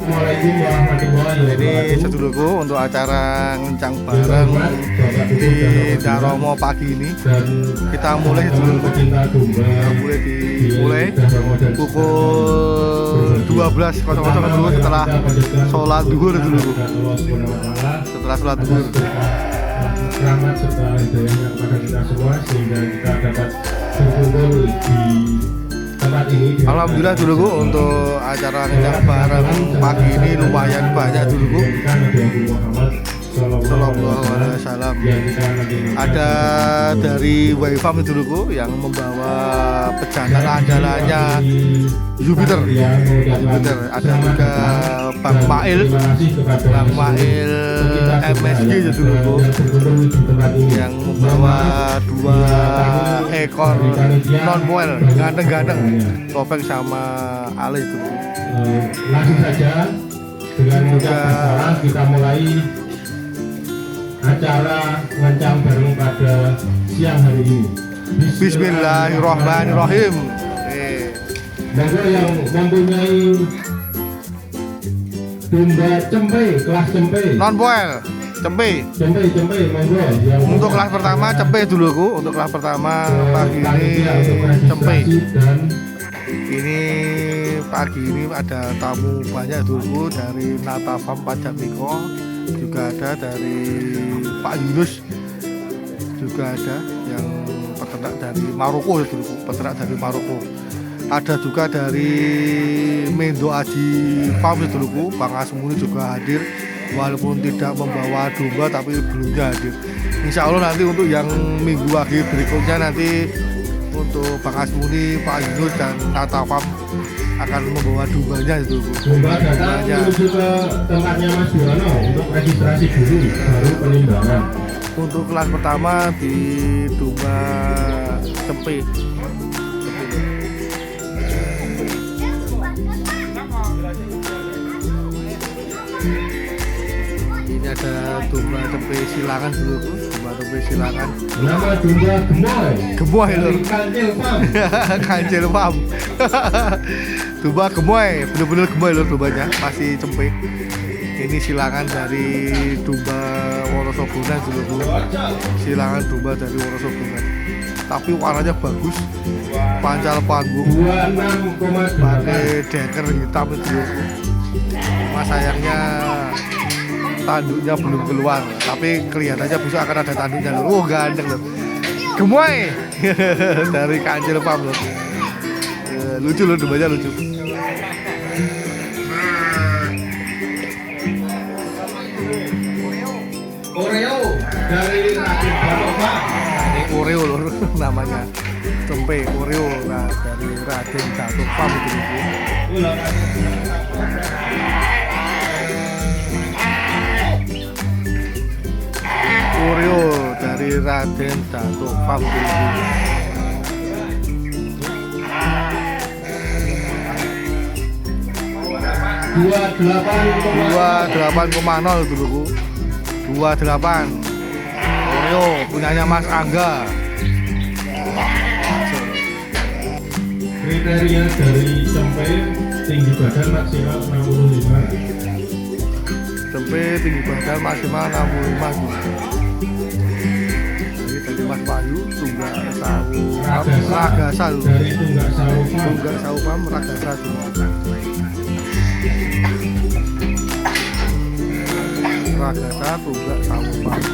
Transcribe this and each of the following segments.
Assalamualaikum warahmatullahi Ini wabarakatuh. sedulurku untuk acara ngencang bareng di Daromo pagi ini. Dan Kita mulai sedulurku. pecinta domba Dimulai pukul 12.00 dulu setelah sholat duhur sedulurku. Setelah sholat duhur. Rahmat serta hidayahnya kepada kita semua sehingga kita dapat berkumpul di tempat ini. Alhamdulillah duluku untuk acara ngencang bareng pagi ini lumayan banyak duluku. Sallallahu alaihi wasallam. Ada dari Waifam duluku yang membawa pejantan andalannya Jupiter. Ada juga Bang Mail MSG duluku yang membawa 2 ekor non-moel ganteng-ganteng, topeng sama alis dulu. Langsung saja dengan mengucapkan salam kita mulai acara ngencang bareng pada siang hari ini. Bismillahirrahmanirrahim. Monggo yang mempunyai domba cempe, kelas cempe. Non-moel, cempe. Cempe, monggo. Yang Untuk kelas pertama cempe duluku. Untuk kelas pertama pagi ini cempe. Dan Ini pagi ini ada tamu banyak dulu dari Nata Farm Pajamiko, juga ada dari Pak Yunus, juga ada yang peternak dari Maroko dulu, peternak dari Maroko. Ada juga dari Mendo Aji Farm dulu, Bang Asmuni juga hadir, walaupun tidak membawa domba tapi belumnya hadir. Insya Allah nanti untuk yang minggu akhir berikutnya nanti untuk Bang Asmuni, Pak Yunus dan Nata Farm akan membawa dombanya itu. domba datang menuju ke tempatnya Mas Durono untuk registrasi dulu, baru penimbangan. Untuk kelas pertama di domba cempe. Ini ada domba cempe silangan dulu, domba cempe silangan. Nama domba gemoy. Gemoy lho. Dari Kancil Farm. Kancil Farm. Domba gemoy, bener-bener gemoy lho dombanya, masih cempe. Ini silangan dari domba Wonosobonan dulu. Silangan domba dari Wonosobonan. Tapi warnanya bagus. Pancal panggung. 26,8. Pakai deker hitam itu. Cuma sayangnya tanduknya belum keluar, tapi kelihatannya besok akan ada tanduknya loh. Oh ganteng loh, gemoy. Dari Kancil Farm loh. Lucu loh dombanya, lucu. Oreo dari Raden Datuk Farm. Ini Oreo loh namanya, cempe Oreo. Nah, dari Raden Datuk Farm itu. Oreo dari Raden Datuk Farm itu. 28,0 duluku. 28 Oreo punyanya Mas Angga. Kriteria dari cempe tinggi badan maksimal 65. Cempe tinggi badan maksimal 65 dulu. Ini dari Mas Bayu, Tunggak Sawu Ragasa dulu. Dari Tunggak Sawu Farm. Tunggak Sawu Farm Ragasa dulu. Ragasa Tunggak Sawu Farm.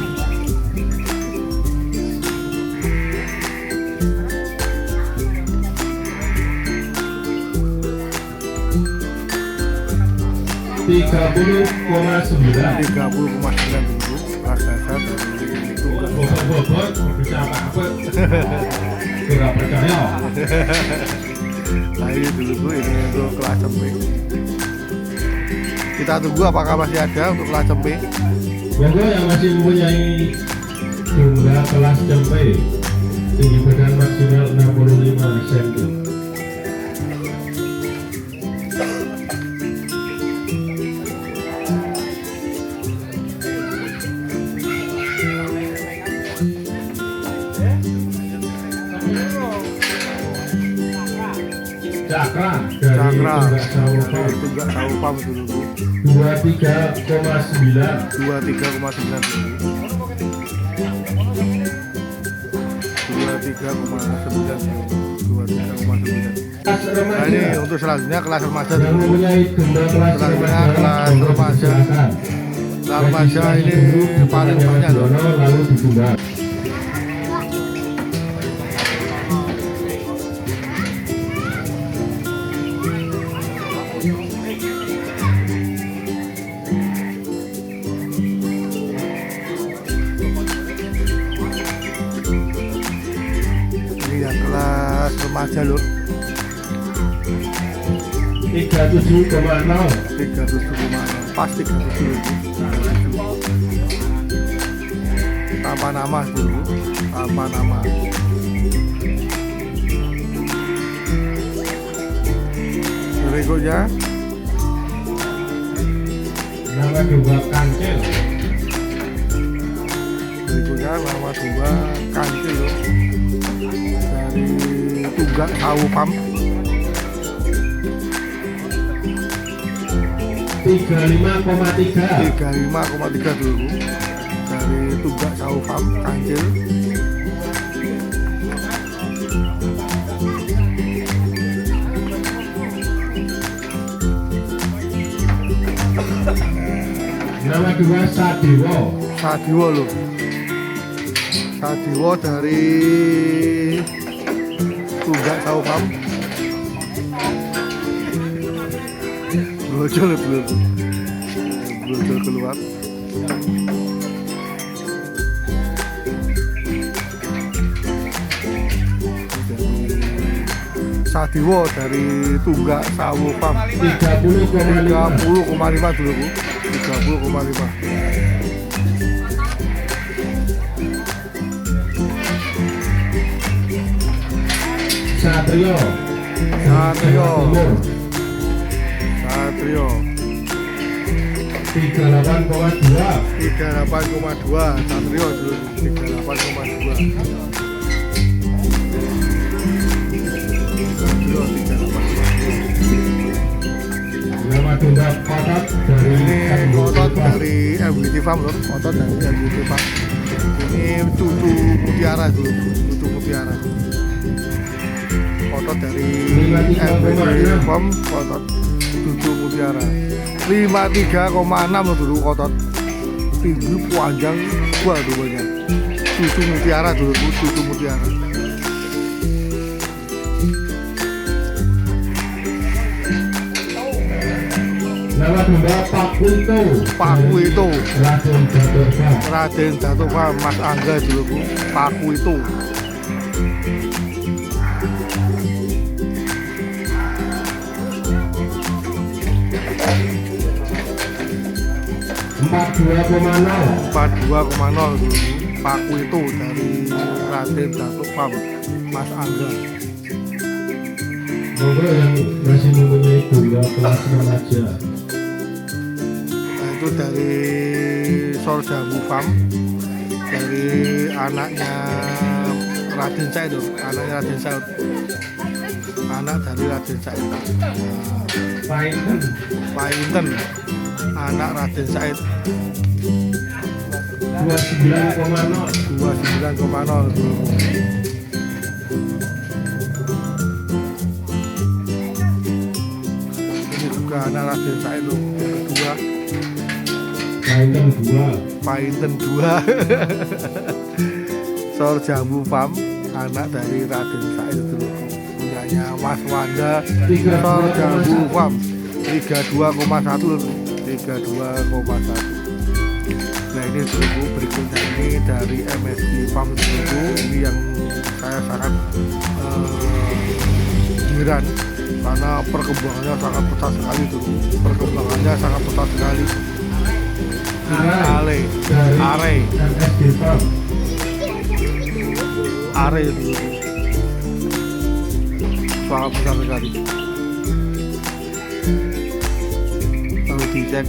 $30,9. 30,9 dulu. Ragasa dari Tunggak. Bobot bisa apa-apa. Tidak percaya. Nah ini dulu ini untuk kelas cempe. Kita tunggu apakah masih ada untuk kelas cempe. Monggo yang masih mempunyai domba kelas cempe tinggi badan maksimal 65 cm. Cakra Cakra dari Cakra Tunggak Sawo dari Farm Tunggak Sawo Farm dulu 23,9. 23,9 Kelas Nah ini remaja untuk selanjutnya kelas remaja yang dulu. mempunyai denda kelas Selanjutnya remaja kelas monggo remaja. silakan. Kelas remaja ini paling Registrasi banyak loh. dulu, lalu ditunda. Ini yang kelas remaja loh. 37,0. 37,6 pas 37 tanpa nama dulu, tanpa nama. Berikutnya Nama dua kancil. berikutnya nama dua kancil loh. Dari Tunggak Sawo Farm 35,3. 35,3 dulu dari Tunggak Sawo Farm kancil. Nama dua Sadiwo. Sadiwo loh. Sadiwo dari Tunggak Sawo Farm. Brojol belum. Brojol keluar. Sadiwo dari Tunggak Sawo Farm 30,5. 30,5 dulu Bu. 30,5. Satrio. Satrio. Timur. Satrio 38,2. 38,2. Satrio dulu 38,2. Satrio 38,2. Nama tunda Kotot dari Ini otot dari MWT Farm loh, otot dari MWT Farm. Ini tutu mutiara dulu, tutu mutiara. Otot dari MWT Farm, otot tutu mutiara. 53,6 loh dulu otot. Tinggi panjang gua dulunya. Tutu mutiara dulu, tutu mutiara. Nama tunda Pakuito. Pakuito. Raden Datuk Farm. Raden Datuk Farm, Mas Angga dulu Bu. Pakuito. Empat 42,0 dulu Pakuito dari Raden Datuk Farm, Mas Angga. Monggo yang masih mempunyai tunda kelas remaja. Nah, itu dari Sorjamu Farm, dari anaknya Raden Said, anaknya Raden Said, anak dari Raden Said. Painten. Painten, anak Raden Said. 29,0. 29,0 dulu. Ini juga anak Raden Said loh. Yang kedua Painten 2. Painten 2. Sorjamu Farm, anak dari Raden Said dulu. Punyanya Mas Wanda. Sorjamu Farm 32,1 loh. 32,1. Nah ini dulu berikutnya ini dari MSD Farm dulu. Ini yang saya sangat heran karena perkembangannya sangat pesat sekali dulu. Perkembangannya sangat pesat sekali. Arai. Are MSD Farm. Are dulu. Sangat besar sekali. Kalau dicek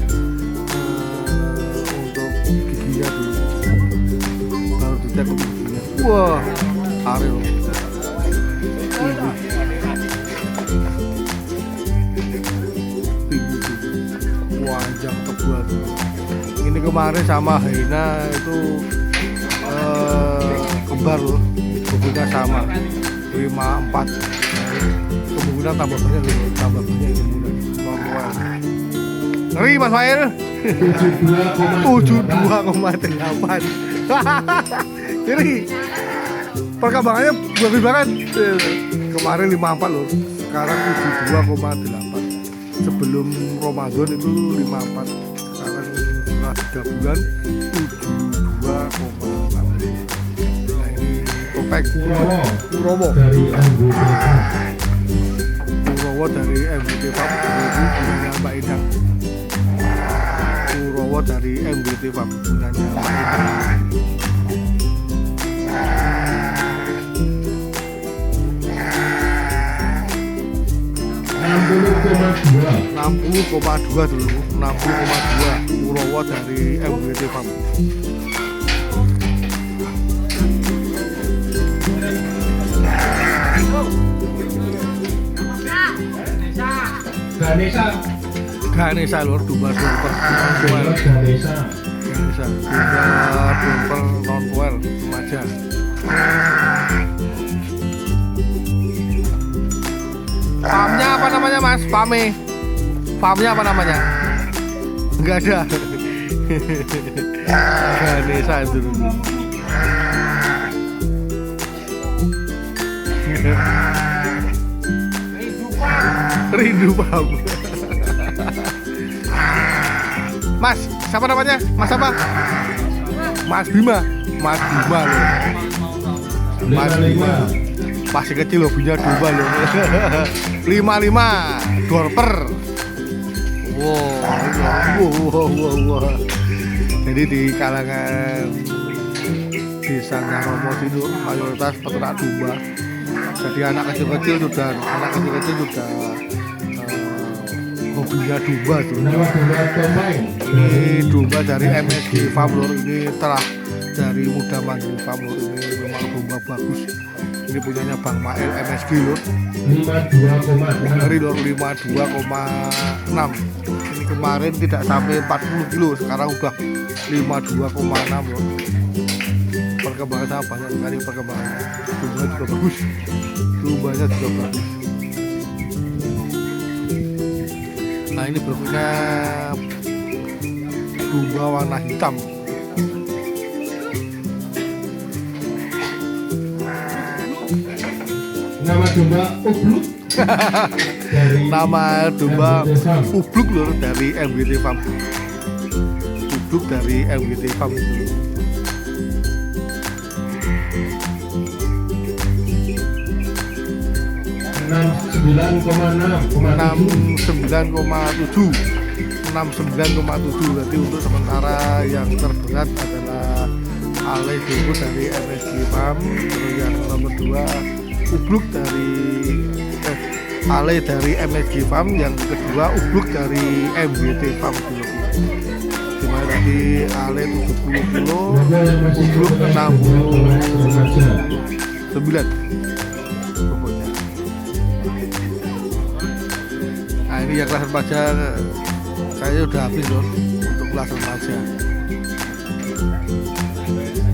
untuk giginya dulu. Kalau dicek untuk giginya. Wah, are loh. panjang tebal. Ini kemarin sama Haina itu kembar loh, bobotnya sama 54. Kemungkinan tambah banyak loh, tambah banyak kemungkinan. Ngeri Mas Mail. 72,8. Ngeri. Perkembangannya bagus banget. Kemarin 54 loh, sekarang 72,8. Sebelum Ramadan itu 54. Sekarang setelah 3 bulan 72,8. Nah ini topeng Kurowo dari anggota Kurowo dari MBT Farm punyanya Mbak Indah. Kurowo dari MBT Farm punyanya Mbak Indah. 60,2 dulu, 60,2 Kurowo dari MBT Farm. Ganesha lor, domba domper non-kuel. Ganesha domba domper non-kuel remaja. Farmnya apa namanya Mas? Farmnya apa namanya? Enggak ada. Ganesha itu dulu. Rindu Farm. Mas, siapa namanya? Mas apa? Mas Bima. Mas Bima loh. Mas Bima. Masih kecil loh, punya domba loh. 55 dorper. Wow. Jadi di kalangan desa Romo Sinur mayoritas peternak domba. Jadi anak kecil-kecil sudah hobinya domba tuh. Ini domba dari MSG Farm lor. Ini telah dari Muda Mandiri Farm lor. Ini memang domba bagus. Ini punyanya Bang Mael MSG lor. 52,6. Dari lor 52,6. Ini kemarin tidak sampai 40 kilo, sekarang udah 52,6 lor. Perkembangan sangat banyak sekali perkembangannya. Domba juga bagus. Dombanya juga bagus. Nah ini berikutnya domba warna hitam. Nama domba Ubluk dari Nama domba MBT Farm. Ubluk lur dari MBT Farm. Ubluk dari MBT Farm. 69,7 berarti untuk sementara yang terberat adalah Ale Dulu dari MSG Farm. Terus yang nomor 2 Ubluk dari Ale dari MSG Farm. Yang kedua Ubluk dari MBT Farm dulu. Dimana tadi Ale 70 kilo, Ubluk 69 pokoknya. Nah ini yang kelas remaja saya udah habis loh untuk kelas remaja.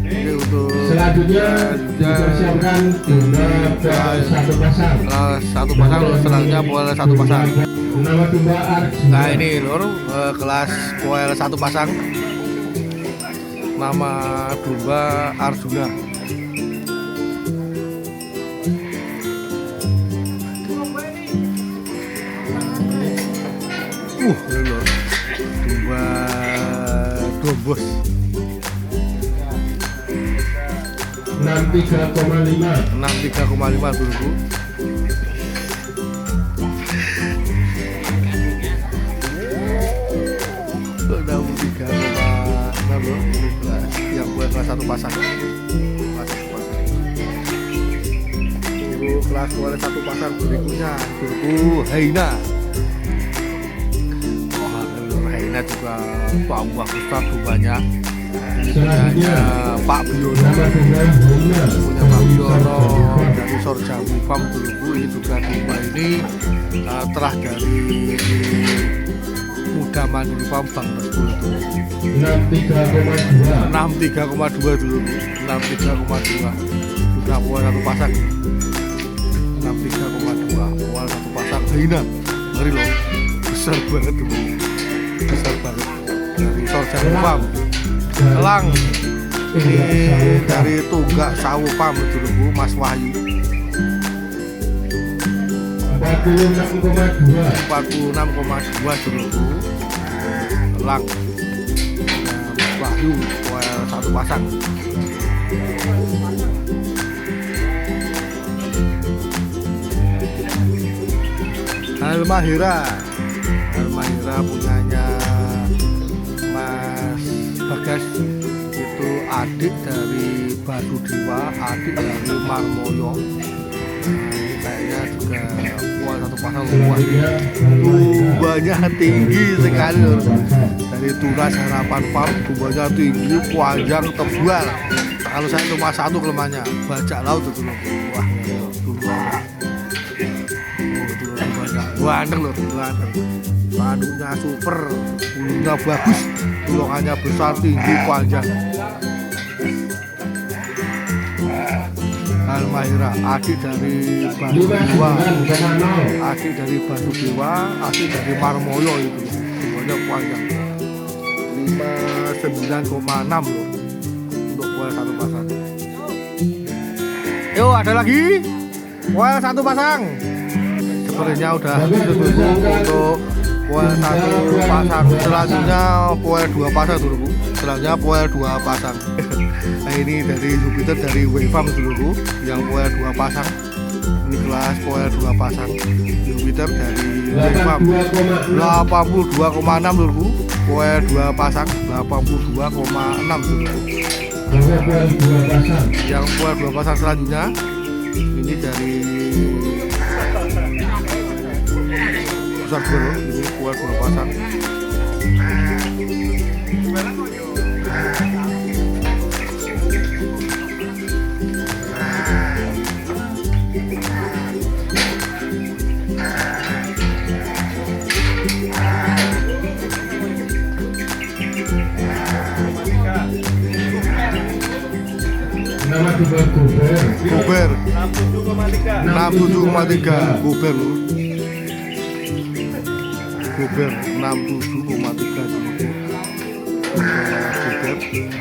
Ini untuk Selanjutnya dipersiapkan domba satu pasang. satu pasang loh, selanjutnya poel satu pasang. Nama domba Arjuna. Nah ini lor kelas poel satu pasang. Nama domba Arjuna. Ini lor domba dombos 63,5 dulu. Udah 3,6 loh, ini kelas yang buat kelas satu pasang. Tunggu kelas satu pasang berikutnya turku Haina. Haina juga bagus banyak. Punyanya Pak Biono, punya Pak Biono dari Sorjawi Farm dulu. Ini juga domba ini telah dari Kuda Mandiri Farm Bang Respul 63,2. 63,2 dulu, 63,2 sudah poel satu pasang. 63,2 poel satu pasang. Hina ngeri loh, besar banget dulu, besar banget dari Sorjan Farm. Elang ini dari Tunggak Sawu Farm dulu, Mas Wahyu 46,2 dulu. Elang Mas Wahyu poel satu pasang. Almahira punyanya Mas Bagas, itu adik dari Batu Dewa, adik dari Marmoyo. Ini kayaknya juga poel satu pasang. Wah, tumbanya tinggi sekali loh. Dari Tunas Harapan Farm, tumbanya tinggi, panjang, tebal. Kalau saya cuma satu kelemahannya, bajak laut itu loh. Wah, tumbanya ganteng loh, ganteng. Tanduknya super, bulunya bagus, tulangannya besar, tinggi, panjang. Almahira, adik dari Batu Dewa, adik dari Batu Dewa, adik dari Marmoyo itu, tulangannya panjang. 59,6 loh untuk poel satu pasang. Yuk, ada lagi poel satu pasang. Sebenarnya udah cukup untuk poel satu pasang. Selanjutnya poel dua pasang dulu, selanjutnya poel dua pasang. Nah, ini dari Jupiter dari Wayfarm dulu, yang poel dua pasang. Ini kelas poel dua pasang. Jupiter dari Wayfarm 82,6 dulu, poel dua pasang 82,6 dulu. Yang poel dua pasang selanjutnya ini dari besar dulu, ini poel dua pasang. Nama juga Kuber 67,3 Kuber loh. Kuber 67,3 dulu. Kuber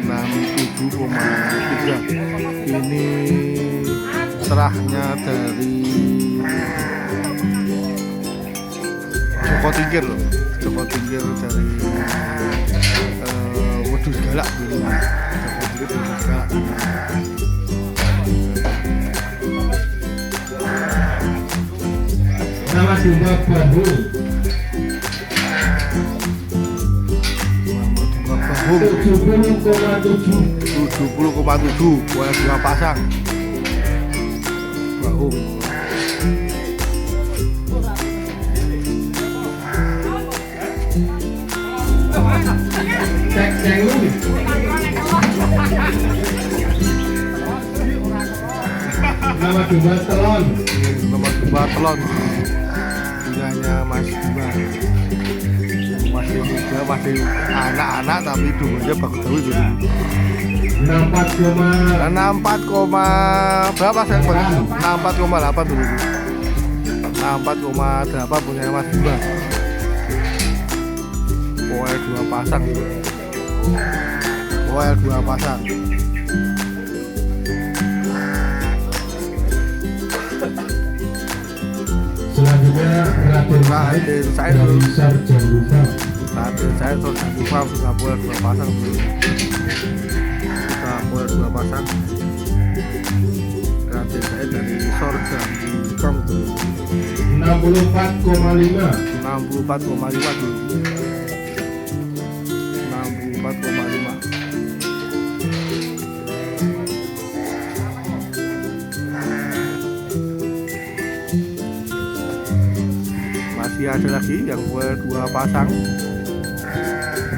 67,3. Ini serahnya dari Joko Tingkir loh. Joko Tingkir dari Wedus Galak dulu. Joko Tingkir Wedus Galak. nama juga Bandung 70,7 poel dua pasang. Bahu nama juga Telon nomor 2 telon punyanya Mas Bima. Masih muda, masih anak-anak tapi dulunya bagus bagus dulu. 64, berapa saya? 64,8 dulu. 64,8 punya Mas Bima. Poel dua pasang. Poel dua pasang. selanjutnya Raden Said dari Sarjan Farm. Raden Said Sarjan Farm sudah poel dua pasang dulu. Sudah poel dua pasang. Raden Said dari Sarjan Farm 64,5 dulu. 64,5. Masih ada lagi yang poel dua pasang.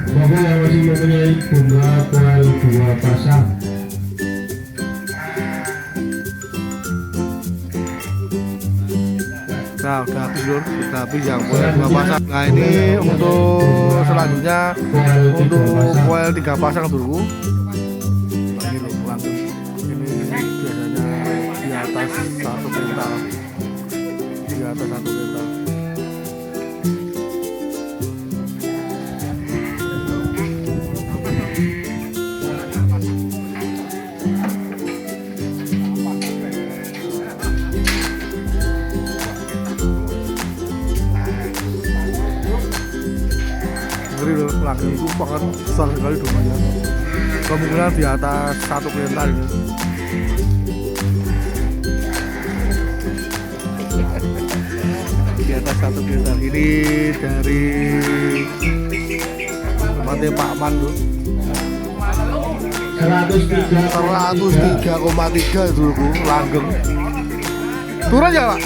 Bapak yang masih mempunyai bunga poel dua pasang. Nah udah habis lur, udah habis yang poel 2 pasang. Nah ini untuk selanjutnya untuk poel 3 pasang dulu. Nah ini lur, langsung ini biasanya di atas 1 kental, di atas 1 kental. Langsung itu banget besar sekali domanya, kemungkinan di atas 1 kuintal ini. Di atas 1 kuintal ini dari tempatnya Pak Man tuh 103,3 dulu langgeng. Turun ya Pak?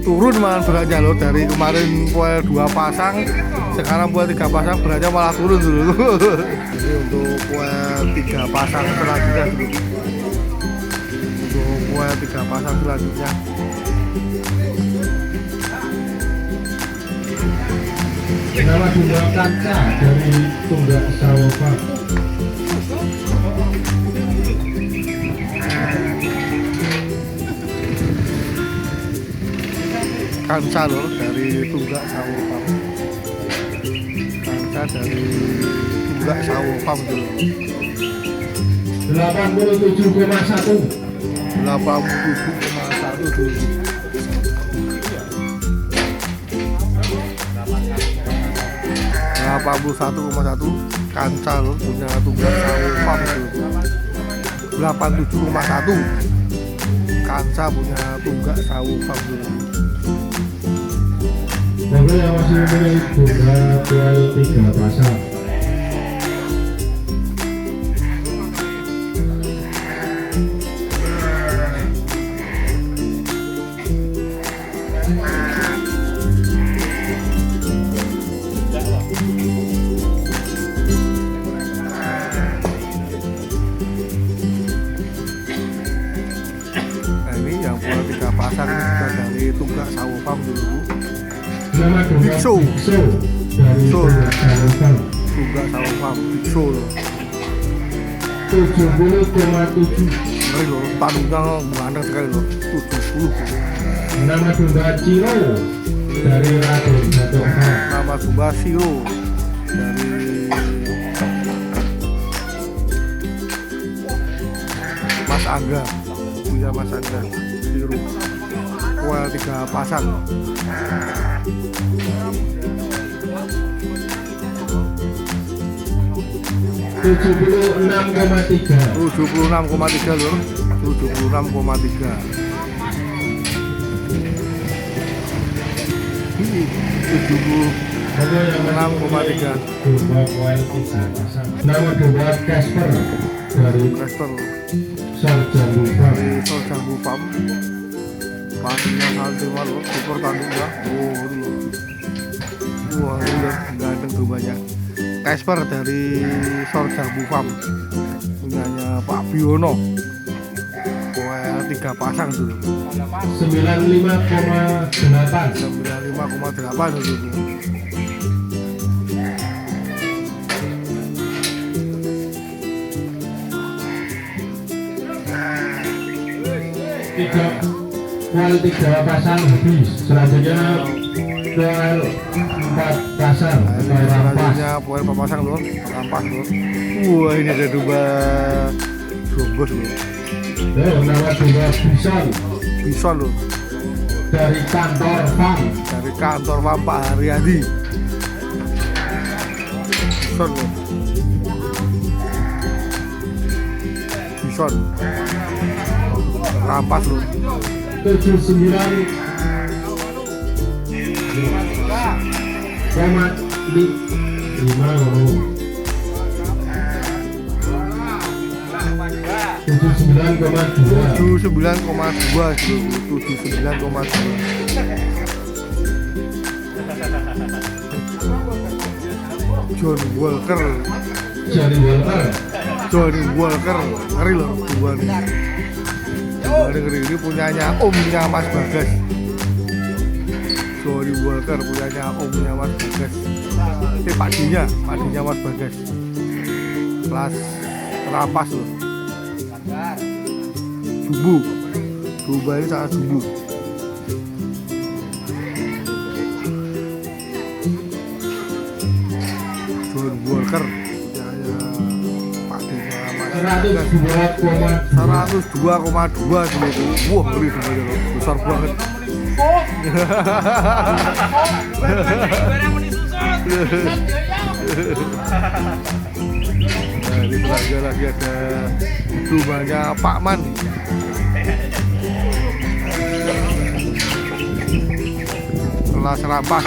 Turun malah beratnya loh, dari kemarin poel 2 pasang sekarang poel 3 pasang beratnya malah turun dulu. Ini untuk poel 3 pasang selanjutnya dulu. Untuk poel 3 pasang selanjutnya. Nama Tunggal Kaca dari Tunggak Sawopak. Kansa loh dari Tunggak Sawopak. Kansa dari Tunggak Sawopak dulu. 87,1. 87,1 dulu. 81,1 Kansa loh punya Tunggak Sawopak dulu. 87,1 Kansa punya Tunggak Sawopak dulu. Bagi yang masih memiliki tunggal poel 3 pasang. Nah ini yang poel 3 pasang ini juga dari Tunggak Sawopak dulu. Nama Tunggal Biksu dari Tunggak Sawopak. Tunggak Sawopak Biksu loh. 70,7. Ngeri loh, tanduknya mengandang sekali loh. 70. Nama Tunggal Ciro dari Raden Jatuhkan. Nama Tunggak Siro dari Mas Angga, punya Mas Angga Siro. Poel 3 pasang. 76,3. 76,3 lur. 76,3. 76,3. Domba poel 3 pasang. Nama domba Casper dari Casper Sarja Lubang. dari Sorja Bupam. Pastinya santai malu, super tanduknya. Oh, itu loh. Wah, ini udah ganteng dombanya. Casper dari Sorja Bupam, punyanya Pak Biono. Poel 3 pasang dulu. 95,8. 95,8 dulu. Poel 3 pasang habis. Selanjutnya poel 4 pasang atau rampas. Selanjutnya poel 4 pasang loh, rampas loh. Wah, ini ada domba jombos loh. Nama domba Bison Bison loh, dari kantor FAM. dari kantor Pak Haryadi. Bison loh. Bison. Rampas loh. 79,2. 79,2. John Walker. Johnny Walker, ngeri loh dua nih. Dua ngeri, ini punyanya omnya Mas Bagas. Johnny Walker punyanya omnya Mas Bagas. Padinya Mas Bagas. Kelas rampas loh. Jumbo. Jumbo ini sangat jumbo. Johnny Walker punyanya padinya Mas Bagas. 102,2 dulu itu. Wah, ngeri sebenarnya loh. Besar banget. Nah, di belakang lagi ada rumahnya Pak Man. Kelas rampas.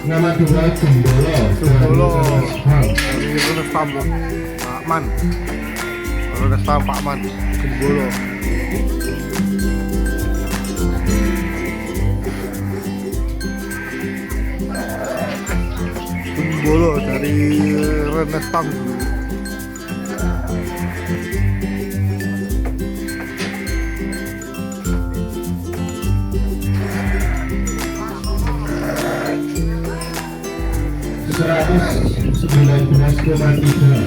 Nama dua Gembolo Dari Renestam Pak Man. Renestam Pak Man Gembolo. Gembolo dari Renestam.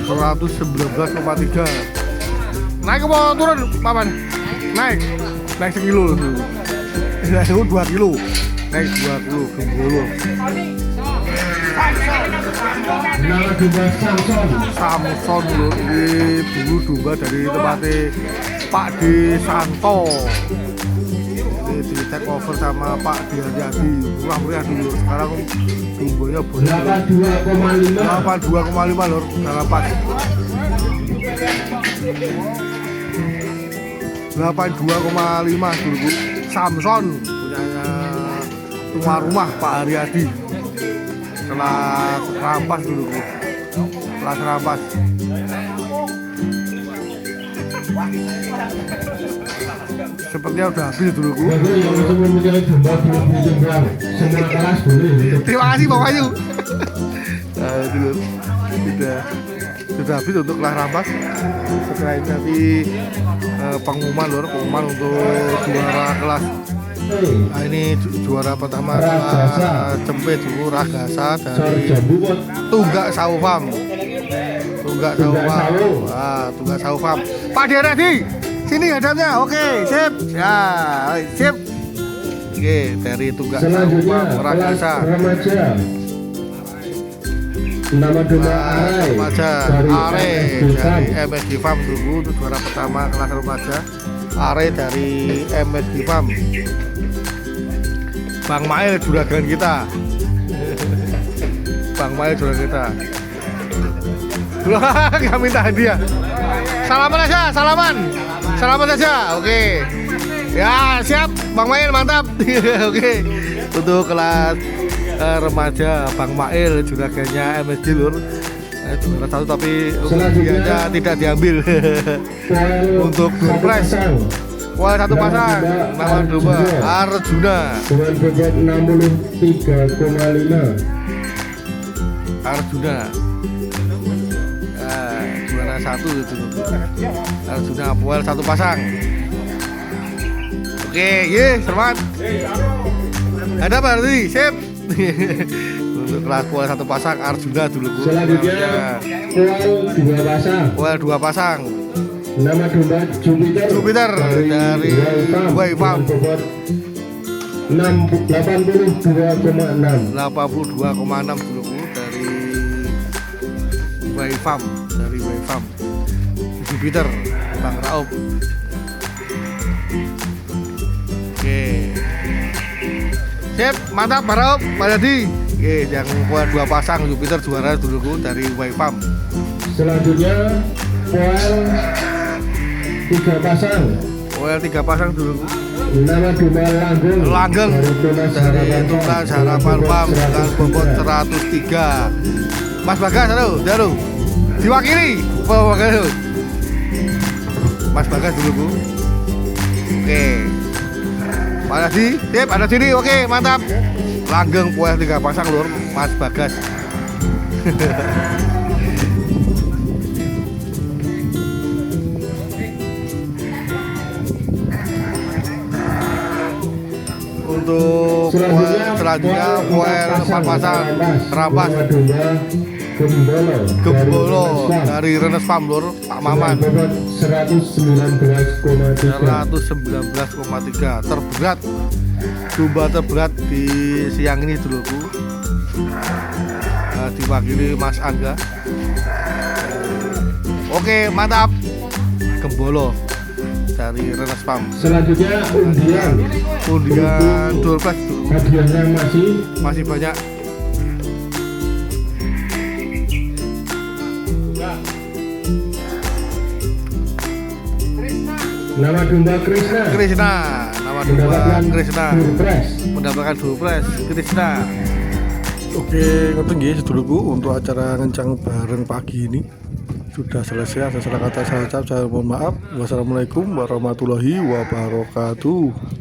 $119,3 naik ke bawah turun paman naik sekilo tuh naik 2 kilo naik 2 kilo Gembolo. Nama domba Samson lho, ini dulu domba dari tempatnya Pak D Santo. Ini di take over sama Pak D Haryadi, murah-murah dulu. Sekarang dombanya banyak 82,5 lor dalam pas 82,5 dulu. Samson punyanya tuan rumah Pak Haryadi. Kelas rampas dulu, kelas rampas. Sepertinya udah habis dulu. Terima kasih Pak Wahyu. Nah, itu loh. Sudah habis untuk kelas rampas. Setelah ini nanti pengumuman untuk juara kelas. Nah, ini juara pertama Cempe dulu Ragasa dari Tunggak Saufam. Tunggak Saufam. Pak Deradi, sini hadapnya. Oke, sip. Ya, sip. Oke, dari Tunggak Saufam Ragasa. Nama domba remaja Are dari MSG Farm dulu untuk juara pertama kelas remaja. Are dari MSG Farm. Bang Mail juragan kita. Bang Mail juragan kita. Gak minta hadiah. Salaman aja, salaman aja. Oke. Ya siap, Bang Mail mantap. Oke. Untuk kelas remaja Bang Mail juragannya MSG Lur. Juara satu tapi hadiahnya tidak diambil. Untuk surprise. Wah, satu pasang nama domba Arjuna. Dengan bobot 63,5. Arjuna. Juara satu itu. Arjuna Poel satu pasang. Oke, ye, selamat. Ada apa tadi? Sip. Untuk kelas Poel satu pasang Arjuna dulu. Selanjutnya Poel 2 pasang. Poel 2 pasang. Nama domba Jupiter dari Wayfarm. Bobot 82,6. 82,6 dulu dari Wayfarm, Jupiter Bang Raub. Oke. Sip, mantap Bang Raub, Pak Dadi. Oke, yang Poel 2 pasang Jupiter juara dulu dari Wayfarm. Selanjutnya Poel 3 pasang. Poel 3 pasang dulu. Nama domba Langgeng dari Tunas Harapan Farm dengan bobot 103. Mas Bagas, halo. Diwakili Pak Bagas. Mas Bagas dulu, Bu. Oke. Pak Dadi, sip, ada sini. Oke, mantap. Langgeng Poel 3 pasang lur, Mas Bagas. untuk selanjutnya poel pampasan rampas Gembolo dari Rennes Farm Lur, Pak Maman 119,3 terberat, domba terberat di siang ini duluku, diwakili Mas Angga. Oke, mantap. Gembolo dari Rennes Farm. Selanjutnya undian door prize hadiahnya masih banyak. nama domba Krishna Nama domba Krishna mendapatkan door prize Krishna. Oke, ngoten nggih sedulurku, untuk acara ngencang bareng pagi ini sudah selesai. Ada salah kata saya ucap, saya mohon maaf. Wassalamualaikum warahmatullahi wabarakatuh.